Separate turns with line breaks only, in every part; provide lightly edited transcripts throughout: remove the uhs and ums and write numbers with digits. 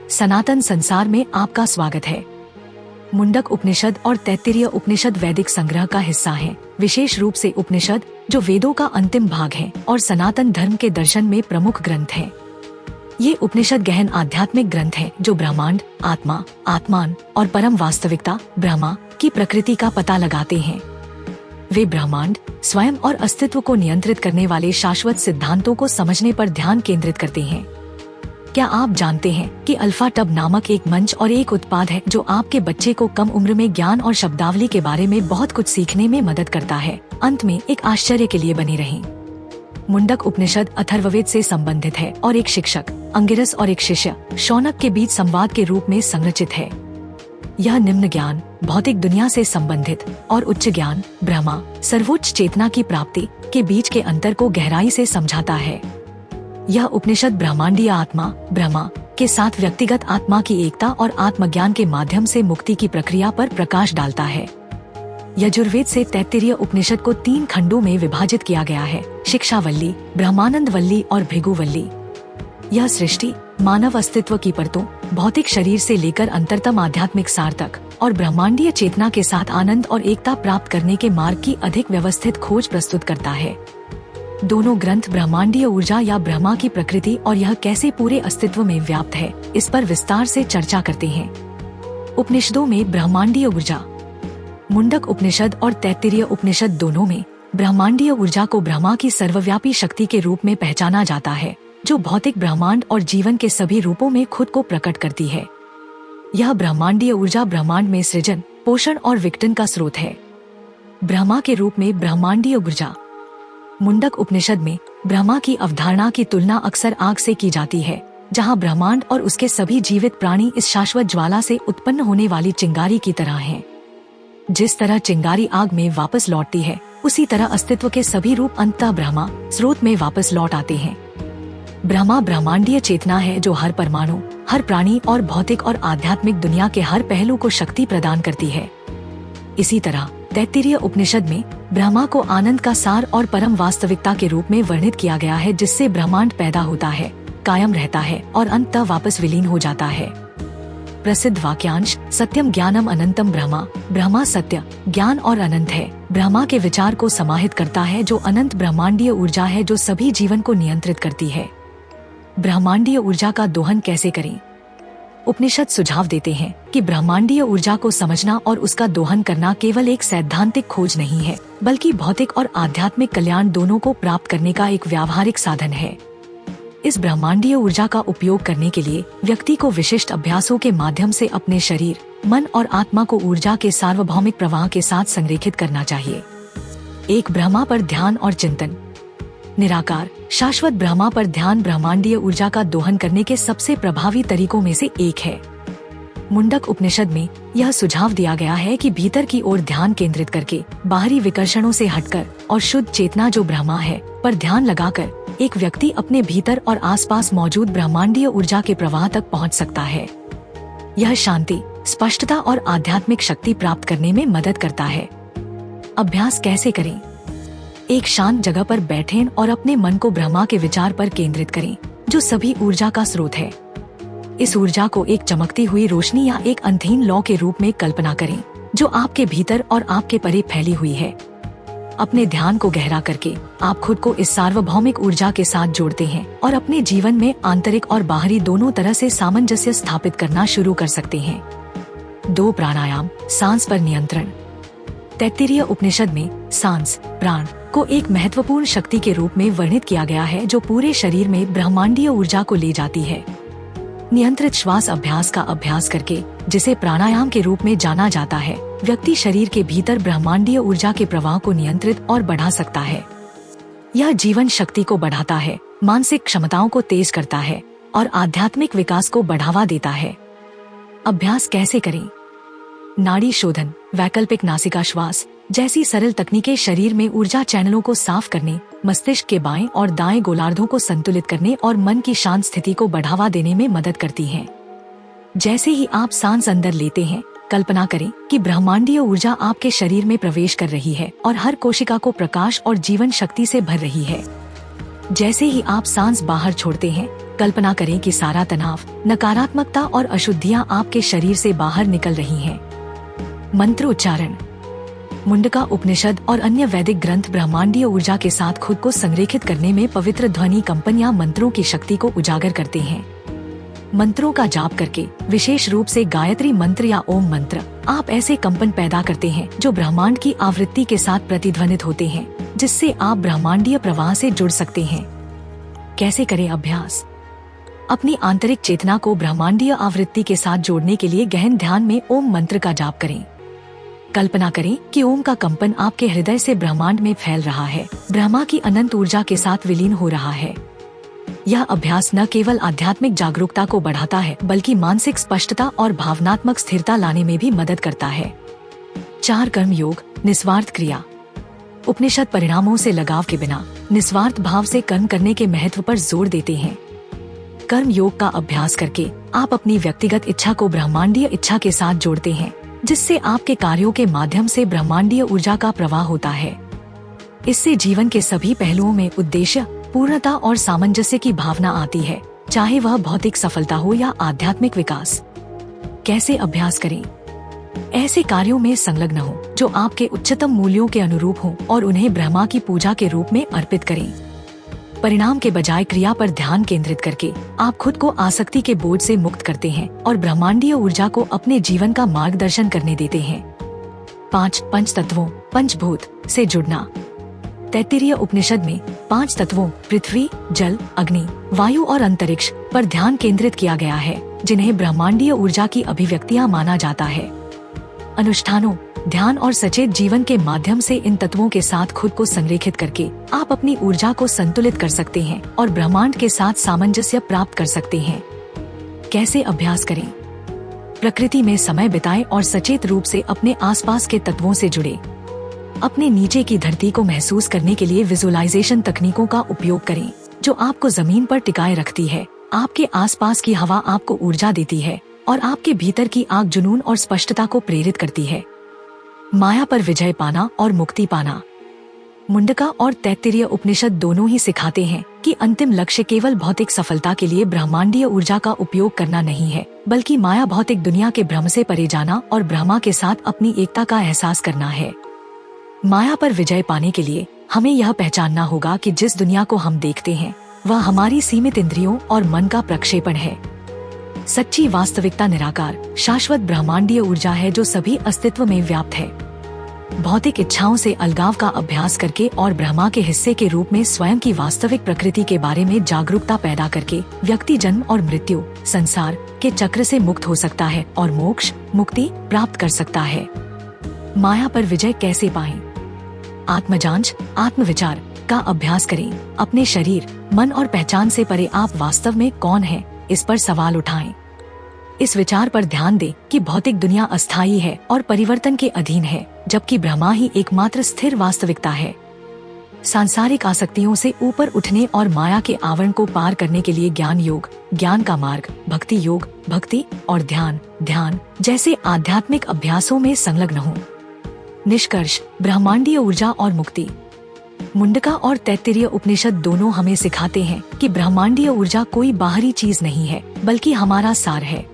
सनातन संसार में आपका स्वागत है। मुंडक उपनिषद और तैत्तिरीय उपनिषद वैदिक संग्रह का हिस्सा हैं, विशेष रूप से उपनिषद जो वेदों का अंतिम भाग है और सनातन धर्म के दर्शन में प्रमुख ग्रंथ हैं। ये उपनिषद गहन आध्यात्मिक ग्रंथ हैं जो ब्रह्मांड, आत्मा, आत्मान और परम वास्तविकता ब्रह्मा की प्रकृति का पता लगाते हैं। वे ब्रह्मांड, स्वयं और अस्तित्व को नियंत्रित करने वाले शाश्वत सिद्धांतों को समझने पर ध्यान केंद्रित करते हैं। क्या आप जानते हैं कि अल्फा टब नामक एक मंच और एक उत्पाद है जो आपके बच्चे को कम उम्र में ज्ञान और शब्दावली के बारे में बहुत कुछ सीखने में मदद करता है, अंत में एक आश्चर्य के लिए बने रहें। मुंडक उपनिषद अथर्ववेद से संबंधित है और एक शिक्षक अंगिरस और एक शिष्य शौनक के बीच संवाद के रूप में संरचित है। यह निम्न ज्ञान, भौतिक दुनिया से संबंधित और उच्च ज्ञान, ब्रह्मा, सर्वोच्च चेतना की प्राप्ति के बीच के अंतर को गहराई से समझाता है। यह उपनिषद ब्रह्मांडीय आत्मा ब्रह्मा के साथ व्यक्तिगत आत्मा की एकता और आत्मज्ञान के माध्यम से मुक्ति की प्रक्रिया पर प्रकाश डालता है। यजुर्वेद से तैत्तिरीय उपनिषद को 3 खंडों में विभाजित किया गया है: शिक्षावल्ली, ब्रह्मानंदवल्ली और भृगुवल्ली। यह सृष्टि, मानव अस्तित्व की परतों, भौतिक शरीर से लेकर अंतरतम आध्यात्मिक सार तक और ब्रह्मांडीय चेतना के साथ आनंद और एकता प्राप्त करने के मार्ग की अधिक व्यवस्थित खोज प्रस्तुत करता है। दोनों ग्रंथ ब्रह्मांडीय ऊर्जा या ब्रह्मा की प्रकृति और यह कैसे पूरे अस्तित्व में व्याप्त है, इस पर विस्तार से चर्चा करते हैं। उपनिषदों में ब्रह्मांडीय ऊर्जा। मुंडक उपनिषद और तैत्तिरीय उपनिषद दोनों में ब्रह्मांडीय ऊर्जा को ब्रह्मा की सर्वव्यापी शक्ति के रूप में पहचाना जाता है, जो भौतिक ब्रह्मांड और जीवन के सभी रूपों में खुद को प्रकट करती है। यह ब्रह्मांडीय ऊर्जा ब्रह्मांड में सृजन, पोषण और विघटन का स्रोत है। ब्रह्मा के रूप में ब्रह्मांडीय ऊर्जा। मुंडक उपनिषद में ब्रह्मा की अवधारणा की तुलना अक्सर आग से की जाती है, जहां ब्रह्मांड और उसके सभी जीवित प्राणी इस शाश्वत ज्वाला से उत्पन्न होने वाली चिंगारी की तरह हैं। जिस तरह चिंगारी आग में वापस लौटती है, उसी तरह अस्तित्व के सभी रूप अंततः ब्रह्मा स्रोत में वापस लौट आते हैं। ब्रह्मा ब्रह्मांडीय चेतना है जो हर परमाणु, हर प्राणी और भौतिक और आध्यात्मिक दुनिया के हर पहलू को शक्ति प्रदान करती है। इसी तरह तैत्तिरीय उपनिषद में ब्रह्मा को आनंद का सार और परम वास्तविकता के रूप में वर्णित किया गया है, जिससे ब्रह्मांड पैदा होता है, कायम रहता है और अंततः वापस विलीन हो जाता है। प्रसिद्ध वाक्यांश सत्यम ज्ञानम अनंतम ब्रह्मा, ब्रह्मा सत्य, ज्ञान और अनंत है, ब्रह्मा के विचार को समाहित करता है जो अनंत ब्रह्मांडीय ऊर्जा है जो सभी जीवन को नियंत्रित करती है। ब्रह्मांडीय ऊर्जा का दोहन कैसे करें? उपनिषद सुझाव देते हैं कि ब्रह्मांडीय ऊर्जा को समझना और उसका दोहन करना केवल एक सैद्धांतिक खोज नहीं है, बल्कि भौतिक और आध्यात्मिक कल्याण दोनों को प्राप्त करने का एक व्यावहारिक साधन है। इस ब्रह्मांडीय ऊर्जा का उपयोग करने के लिए व्यक्ति को विशिष्ट अभ्यासों के माध्यम से अपने शरीर, मन और आत्मा को ऊर्जा के सार्वभौमिक प्रवाह के साथ संरेखित करना चाहिए। 1. ब्रह्मा पर ध्यान और चिंतन। निराकार शाश्वत ब्रह्मा पर ध्यान ब्रह्मांडीय ऊर्जा का दोहन करने के सबसे प्रभावी तरीकों में से एक है। मुंडक उपनिषद में यह सुझाव दिया गया है कि भीतर की ओर ध्यान केंद्रित करके बाहरी विकर्षणों से हटकर और शुद्ध चेतना जो ब्रह्मा है पर ध्यान लगाकर एक व्यक्ति अपने भीतर और आसपास मौजूद ब्रह्मांडीय ऊर्जा के प्रवाह तक पहुंच सकता है। यह शांति, स्पष्टता और आध्यात्मिक शक्ति प्राप्त करने में मदद करता है। अभ्यास कैसे करें? एक शांत जगह पर बैठें और अपने मन को ब्रह्मा के विचार पर केंद्रित करें, जो सभी ऊर्जा का स्रोत है। इस ऊर्जा को एक चमकती हुई रोशनी या एक अंधेन लौ के रूप में कल्पना करें, जो आपके भीतर और आपके परे फैली हुई है। अपने ध्यान को गहरा करके आप खुद को इस सार्वभौमिक ऊर्जा के साथ जोड़ते हैं और अपने जीवन में आंतरिक और बाहरी दोनों तरह से सामंजस्य स्थापित करना शुरू कर सकते हैं। 2. प्राणायाम, सांस पर नियंत्रण। तैत्तिरीय उपनिषद में सांस, प्राण को एक महत्वपूर्ण शक्ति के रूप में वर्णित किया गया है जो पूरे शरीर में ब्रह्मांडीय ऊर्जा को ले जाती है। नियंत्रित श्वास अभ्यास का अभ्यास करके, जिसे प्राणायाम के रूप में जाना जाता है, व्यक्ति शरीर के भीतर ब्रह्मांडीय ऊर्जा के प्रवाह को नियंत्रित और बढ़ा सकता है। यह जीवन शक्ति को बढ़ाता है, मानसिक क्षमताओं को तेज करता है और आध्यात्मिक विकास को बढ़ावा देता है। अभ्यास कैसे करें? नाड़ी शोधन, वैकल्पिक नासिका श्वास जैसी सरल तकनीकें शरीर में ऊर्जा चैनलों को साफ करने, मस्तिष्क के बाएं और दाएं गोलार्धों को संतुलित करने और मन की शांत स्थिति को बढ़ावा देने में मदद करती हैं। जैसे ही आप सांस अंदर लेते हैं, कल्पना करें कि ब्रह्मांडीय ऊर्जा आपके शरीर में प्रवेश कर रही है और हर कोशिका को प्रकाश और जीवन शक्ति से भर रही है। जैसे ही आप सांस बाहर छोड़ते हैं, कल्पना करें कि सारा तनाव, नकारात्मकता और अशुद्धियां आपके शरीर से बाहर निकल रही हैं। मंत्रोच्चारण। मुंडका उपनिषद और अन्य वैदिक ग्रंथ ब्रह्मांडीय ऊर्जा के साथ खुद को संरेखित करने में पवित्र ध्वनि कंपन या मंत्रों की शक्ति को उजागर करते हैं। मंत्रों का जाप करके, विशेष रूप से गायत्री मंत्र या ओम मंत्र, आप ऐसे कंपन पैदा करते हैं जो ब्रह्मांड की आवृत्ति के साथ प्रतिध्वनित होते हैं, जिससे आप ब्रह्मांडीय प्रवाह से जुड़ सकते हैं। कैसे करें अभ्यास? अपनी आंतरिक चेतना को ब्रह्मांडीय आवृत्ति के साथ जोड़ने के लिए गहन ध्यान में ओम मंत्र का जाप करें। कल्पना करें कि ओम का कंपन आपके हृदय से ब्रह्मांड में फैल रहा है, ब्रह्मा की अनंत ऊर्जा के साथ विलीन हो रहा है। यह अभ्यास न केवल आध्यात्मिक जागरूकता को बढ़ाता है, बल्कि मानसिक स्पष्टता और भावनात्मक स्थिरता लाने में भी मदद करता है। 4 कर्म योग, निस्वार्थ क्रिया। उपनिषद परिणामों से लगाव के बिना निस्वार्थ भाव से कर्म करने के महत्व पर जोर देते हैं। कर्म योग का अभ्यास करके आप अपनी व्यक्तिगत इच्छा को ब्रह्मांडीय इच्छा के साथ जोड़ते हैं, जिससे आपके कार्यों के माध्यम से ब्रह्मांडीय ऊर्जा का प्रवाह होता है। इससे जीवन के सभी पहलुओं में उद्देश्य, पूर्णता और सामंजस्य की भावना आती है, चाहे वह भौतिक सफलता हो या आध्यात्मिक विकास। कैसे अभ्यास करें? ऐसे कार्यों में संलग्न हो जो आपके उच्चतम मूल्यों के अनुरूप हों और उन्हें ब्रह्मा की पूजा के रूप में अर्पित करें। परिणाम के बजाय क्रिया पर ध्यान केंद्रित करके आप खुद को आसक्ति के बोझ से मुक्त करते हैं और ब्रह्मांडीय ऊर्जा को अपने जीवन का मार्गदर्शन करने देते हैं। 5 पंच तत्वों, पंचभूत से जुड़ना। तैत्तिरीय उपनिषद में 5 तत्वों पृथ्वी, जल, अग्नि, वायु और अंतरिक्ष पर ध्यान केंद्रित किया गया है, जिन्हें ब्रह्मांडीय ऊर्जा की अभिव्यक्तियां माना जाता है। अनुष्ठानों, ध्यान और सचेत जीवन के माध्यम से इन तत्वों के साथ खुद को संरेखित करके आप अपनी ऊर्जा को संतुलित कर सकते हैं और ब्रह्मांड के साथ सामंजस्य प्राप्त कर सकते हैं। कैसे अभ्यास करें? प्रकृति में समय बिताएं और सचेत रूप से अपने आसपास के तत्वों से जुड़े। अपने नीचे की धरती को महसूस करने के लिए विजुअलाइजेशन तकनीकों का उपयोग करें, जो आपको जमीन पर टिकाए रखती है। आपके आसपास की हवा आपको ऊर्जा देती है और आपके भीतर की आग जुनून और स्पष्टता को प्रेरित करती है। माया पर विजय पाना और मुक्ति पाना। मुंडका और तैत्तिरीय उपनिषद दोनों ही सिखाते हैं कि अंतिम लक्ष्य केवल भौतिक सफलता के लिए ब्रह्मांडीय ऊर्जा का उपयोग करना नहीं है, बल्कि माया भौतिक दुनिया के भ्रम से परे जाना और ब्रह्मा के साथ अपनी एकता का एहसास करना है। माया पर विजय पाने के लिए हमें यह पहचानना होगा कि जिस दुनिया को हम देखते हैं वह हमारी सीमित इंद्रियों और मन का प्रक्षेपण है। सच्ची वास्तविकता निराकार, शाश्वत ब्रह्मांडीय ऊर्जा है जो सभी अस्तित्व में व्याप्त है। भौतिक इच्छाओं से अलगाव का अभ्यास करके और ब्रह्मा के हिस्से के रूप में स्वयं की वास्तविक प्रकृति के बारे में जागरूकता पैदा करके व्यक्ति जन्म और मृत्यु, संसार के चक्र से मुक्त हो सकता है और मोक्ष, मुक्ति प्राप्त कर सकता है। माया पर विजय कैसे पाएं? आत्मजांच, आत्मविचार का अभ्यास करें। अपने शरीर, मन और पहचान से परे आप वास्तव में कौन हैं, इस पर सवाल उठाएं। इस विचार पर ध्यान दें कि भौतिक दुनिया अस्थायी है और परिवर्तन के अधीन है, जबकि ब्रह्मा ही एकमात्र स्थिर वास्तविकता है। सांसारिक आसक्तियों से ऊपर उठने और माया के आवरण को पार करने के लिए ज्ञान योग, ज्ञान का मार्ग, भक्ति योग, भक्ति और ध्यान जैसे आध्यात्मिक अभ्यासों में संलग्न हों। निष्कर्ष, ब्रह्मांडीय ऊर्जा और मुक्ति। मुंडका और तैत्तिरीय उपनिषद दोनों हमें सिखाते हैं कि ब्रह्मांडीय ऊर्जा कोई बाहरी चीज नहीं है, बल्कि हमारा सार है।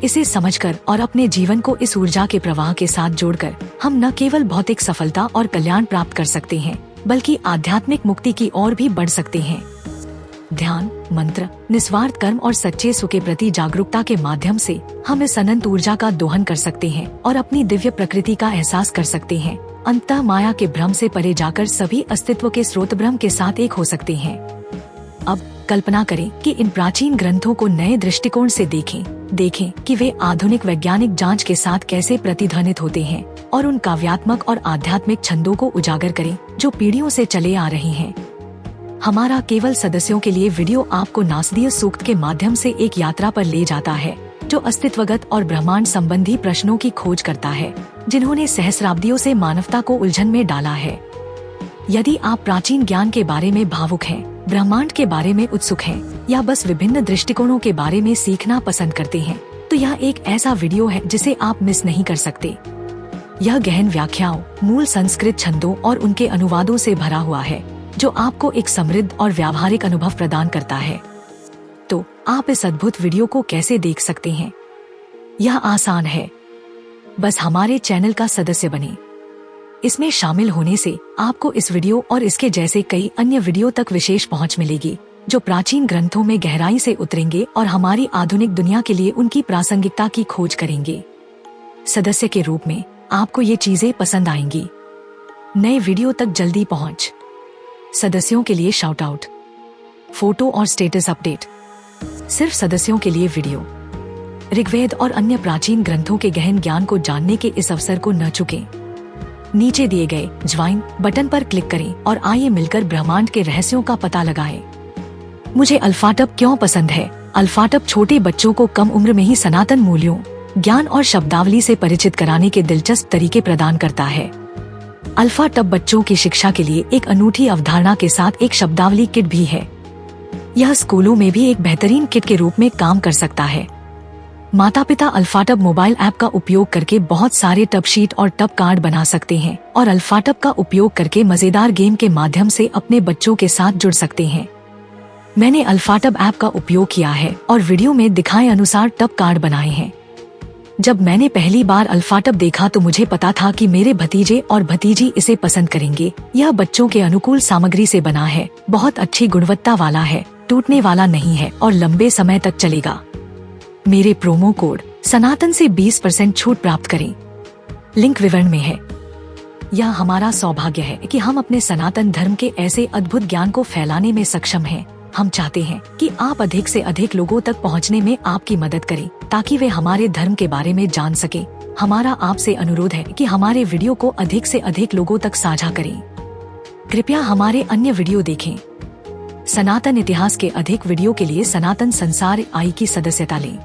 इसे समझकर और अपने जीवन को इस ऊर्जा के प्रवाह के साथ जोड़कर हम न केवल भौतिक सफलता और कल्याण प्राप्त कर सकते हैं, बल्कि आध्यात्मिक मुक्ति की ओर भी बढ़ सकते हैं। ध्यान, मंत्र, निस्वार्थ कर्म और सच्चे सुख के प्रति जागरूकता के माध्यम से हम इस अनंत ऊर्जा का दोहन कर सकते हैं और अपनी दिव्य प्रकृति का एहसास कर सकते हैं। अंततः माया के भ्रम से परे जाकर सभी अस्तित्व के स्रोत ब्रह्म के साथ एक हो सकते हैं। अब कल्पना करें कि इन प्राचीन ग्रंथों को नए दृष्टिकोण से देखें कि वे आधुनिक वैज्ञानिक जांच के साथ कैसे प्रतिध्वनित होते हैं और उन काव्यात्मक और आध्यात्मिक छंदों को उजागर करें जो पीढ़ियों से चले आ रहे हैं। हमारा केवल सदस्यों के लिए वीडियो आपको नासदीय सूक्त के माध्यम से एक यात्रा पर ले जाता है, जो अस्तित्वगत और ब्रह्मांड संबंधी प्रश्नों की खोज करता है, जिन्होंने सहस्राब्दियों से मानवता को उलझन में डाला है। यदि आप प्राचीन ज्ञान के बारे में भावुक हैं, ब्रह्मांड के बारे में उत्सुक हैं, या बस विभिन्न दृष्टिकोणों के बारे में सीखना पसंद करते हैं, तो यह एक ऐसा वीडियो है जिसे आप मिस नहीं कर सकते। यह गहन व्याख्याओं, मूल संस्कृत छंदों और उनके अनुवादों से भरा हुआ है, जो आपको एक समृद्ध और व्यावहारिक अनुभव प्रदान करता है। तो आप इस अद्भुत वीडियो को कैसे देख सकते हैं? यह आसान है, बस हमारे चैनल का सदस्य बने। इसमें शामिल होने से आपको इस वीडियो और इसके जैसे कई अन्य वीडियो तक विशेष पहुंच मिलेगी, जो प्राचीन ग्रंथों में गहराई से उतरेंगे और हमारी आधुनिक दुनिया के लिए उनकी प्रासंगिकता की खोज करेंगे। सदस्य के रूप में आपको ये चीजें पसंद आएंगी। नए वीडियो तक जल्दी पहुंच, सदस्यों के लिए शाउट आउट, फोटो और स्टेटस अपडेट, सिर्फ सदस्यों के लिए वीडियो। ऋग्वेद और अन्य प्राचीन ग्रंथों के गहन ज्ञान को जानने के इस अवसर को न चुकें। नीचे दिए गए ज्वाइन बटन पर क्लिक करें और आइए मिलकर ब्रह्मांड के रहस्यों का पता लगाएं। मुझे अल्फाटब क्यों पसंद है? अल्फाटब छोटे बच्चों को कम उम्र में ही सनातन मूल्यों, ज्ञान और शब्दावली से परिचित कराने के दिलचस्प तरीके प्रदान करता है। अल्फाटब बच्चों की शिक्षा के लिए एक अनूठी अवधारणा के साथ एक शब्दावली किट भी है। यह स्कूलों में भी एक बेहतरीन किट के रूप में काम कर सकता है। माता पिता अल्फाटब मोबाइल ऐप का उपयोग करके बहुत सारे टब शीट और टब कार्ड बना सकते हैं और अल्फाटब का उपयोग करके मजेदार गेम के माध्यम से अपने बच्चों के साथ जुड़ सकते हैं। मैंने अल्फाटब ऐप का उपयोग किया है और वीडियो में दिखाए अनुसार टब कार्ड बनाए हैं। जब मैंने पहली बार अल्फाटब देखा तो मुझे पता था कि मेरे भतीजे और भतीजी इसे पसंद करेंगे। यह बच्चों के अनुकूल सामग्री से बना है, बहुत अच्छी गुणवत्ता वाला है, टूटने वाला नहीं है और लंबे समय तक चलेगा। मेरे प्रोमो कोड सनातन से 20% छूट प्राप्त करें, लिंक विवरण में है। यह हमारा सौभाग्य है कि हम अपने सनातन धर्म के ऐसे अद्भुत ज्ञान को फैलाने में सक्षम हैं। हम चाहते हैं कि आप अधिक से अधिक लोगों तक पहुंचने में आपकी मदद करें, ताकि वे हमारे धर्म के बारे में जान सके। हमारा आपसे अनुरोध है कि हमारे वीडियो को अधिक से अधिक लोगों तक साझा करें। कृपया हमारे अन्य वीडियो देखें। सनातन इतिहास के अधिक वीडियो के लिए सनातन संसार आई की सदस्यता लें।